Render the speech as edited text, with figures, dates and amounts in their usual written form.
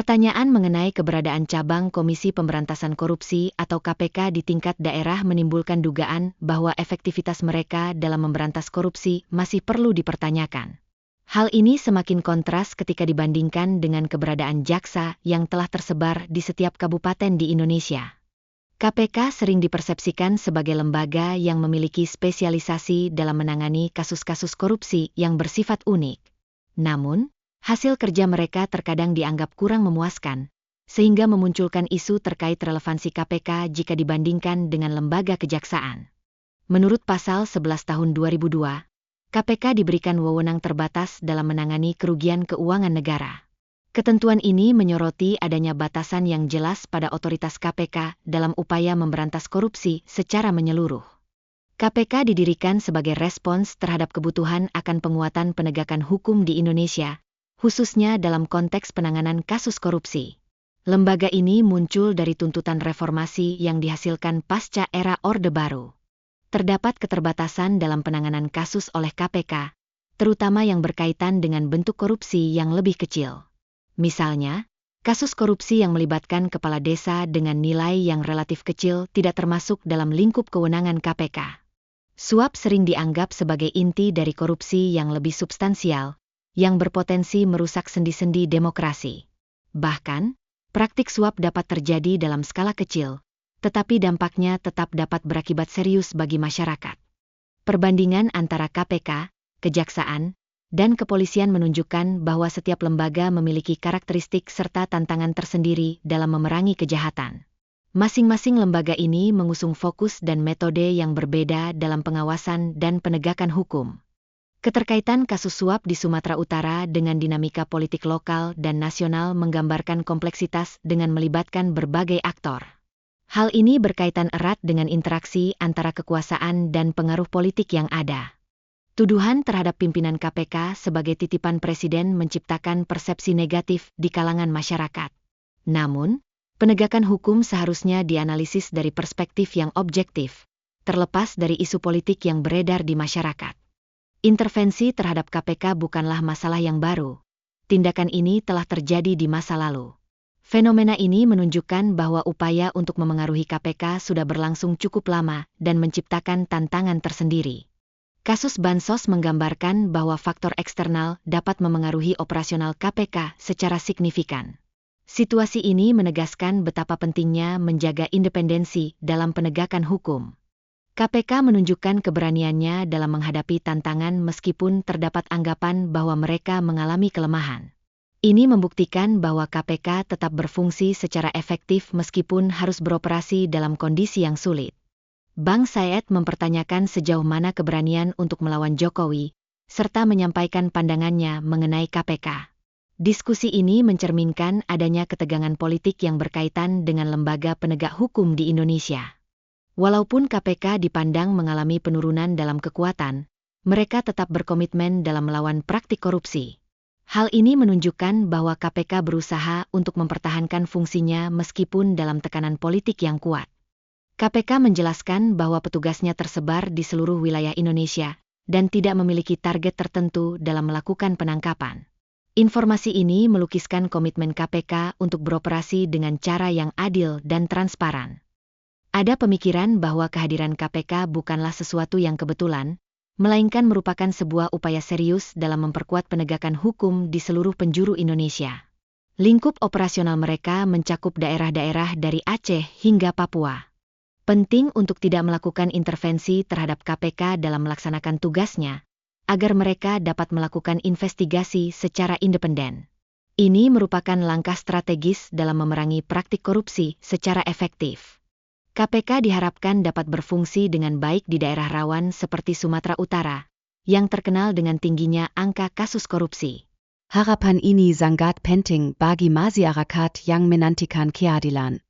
Pertanyaan mengenai keberadaan cabang Komisi Pemberantasan Korupsi atau KPK di tingkat daerah menimbulkan dugaan bahwa efektivitas mereka dalam memberantas korupsi masih perlu dipertanyakan. Hal ini semakin kontras ketika dibandingkan dengan keberadaan jaksa yang telah tersebar di setiap kabupaten di Indonesia. KPK sering dipersepsikan sebagai lembaga yang memiliki spesialisasi dalam menangani kasus-kasus korupsi yang bersifat unik. Namun, hasil kerja mereka terkadang dianggap kurang memuaskan, sehingga memunculkan isu terkait relevansi KPK jika dibandingkan dengan lembaga kejaksaan. Menurut Pasal 11 Tahun 2002, KPK diberikan wewenang terbatas dalam menangani kerugian keuangan negara. Ketentuan ini menyoroti adanya batasan yang jelas pada otoritas KPK dalam upaya memberantas korupsi secara menyeluruh. KPK didirikan sebagai respons terhadap kebutuhan akan penguatan penegakan hukum di Indonesia, khususnya dalam konteks penanganan kasus korupsi. Lembaga ini muncul dari tuntutan reformasi yang dihasilkan pasca era Orde Baru. Terdapat keterbatasan dalam penanganan kasus oleh KPK, terutama yang berkaitan dengan bentuk korupsi yang lebih kecil. Misalnya, kasus korupsi yang melibatkan kepala desa dengan nilai yang relatif kecil tidak termasuk dalam lingkup kewenangan KPK. Suap sering dianggap sebagai inti dari korupsi yang lebih substansial, yang berpotensi merusak sendi-sendi demokrasi. Bahkan, praktik suap dapat terjadi dalam skala kecil, tetapi dampaknya tetap dapat berakibat serius bagi masyarakat. Perbandingan antara KPK, Kejaksaan, dan Kepolisian menunjukkan bahwa setiap lembaga memiliki karakteristik serta tantangan tersendiri dalam memerangi kejahatan. Masing-masing lembaga ini mengusung fokus dan metode yang berbeda dalam pengawasan dan penegakan hukum. Keterkaitan kasus suap di Sumatera Utara dengan dinamika politik lokal dan nasional menggambarkan kompleksitas dengan melibatkan berbagai aktor. Hal ini berkaitan erat dengan interaksi antara kekuasaan dan pengaruh politik yang ada. Tuduhan terhadap pimpinan KPK sebagai titipan presiden menciptakan persepsi negatif di kalangan masyarakat. Namun, penegakan hukum seharusnya dianalisis dari perspektif yang objektif, terlepas dari isu politik yang beredar di masyarakat. Intervensi terhadap KPK bukanlah masalah yang baru. Tindakan ini telah terjadi di masa lalu. Fenomena ini menunjukkan bahwa upaya untuk memengaruhi KPK sudah berlangsung cukup lama dan menciptakan tantangan tersendiri. Kasus Bansos menggambarkan bahwa faktor eksternal dapat memengaruhi operasional KPK secara signifikan. Situasi ini menegaskan betapa pentingnya menjaga independensi dalam penegakan hukum. KPK menunjukkan keberaniannya dalam menghadapi tantangan meskipun terdapat anggapan bahwa mereka mengalami kelemahan. Ini membuktikan bahwa KPK tetap berfungsi secara efektif meskipun harus beroperasi dalam kondisi yang sulit. Bang Said mempertanyakan sejauh mana keberanian untuk melawan Jokowi, serta menyampaikan pandangannya mengenai KPK. Diskusi ini mencerminkan adanya ketegangan politik yang berkaitan dengan lembaga penegak hukum di Indonesia. Walaupun KPK dipandang mengalami penurunan dalam kekuatan, mereka tetap berkomitmen dalam melawan praktik korupsi. Hal ini menunjukkan bahwa KPK berusaha untuk mempertahankan fungsinya meskipun dalam tekanan politik yang kuat. KPK menjelaskan bahwa petugasnya tersebar di seluruh wilayah Indonesia dan tidak memiliki target tertentu dalam melakukan penangkapan. Informasi ini melukiskan komitmen KPK untuk beroperasi dengan cara yang adil dan transparan. Ada pemikiran bahwa kehadiran KPK bukanlah sesuatu yang kebetulan, melainkan merupakan sebuah upaya serius dalam memperkuat penegakan hukum di seluruh penjuru Indonesia. Lingkup operasional mereka mencakup daerah-daerah dari Aceh hingga Papua. Penting untuk tidak melakukan intervensi terhadap KPK dalam melaksanakan tugasnya, agar mereka dapat melakukan investigasi secara independen. Ini merupakan langkah strategis dalam memerangi praktik korupsi secara efektif. KPK diharapkan dapat berfungsi dengan baik di daerah rawan seperti Sumatera Utara, yang terkenal dengan tingginya angka kasus korupsi. Harapan ini sangat penting bagi masyarakat yang menantikan keadilan.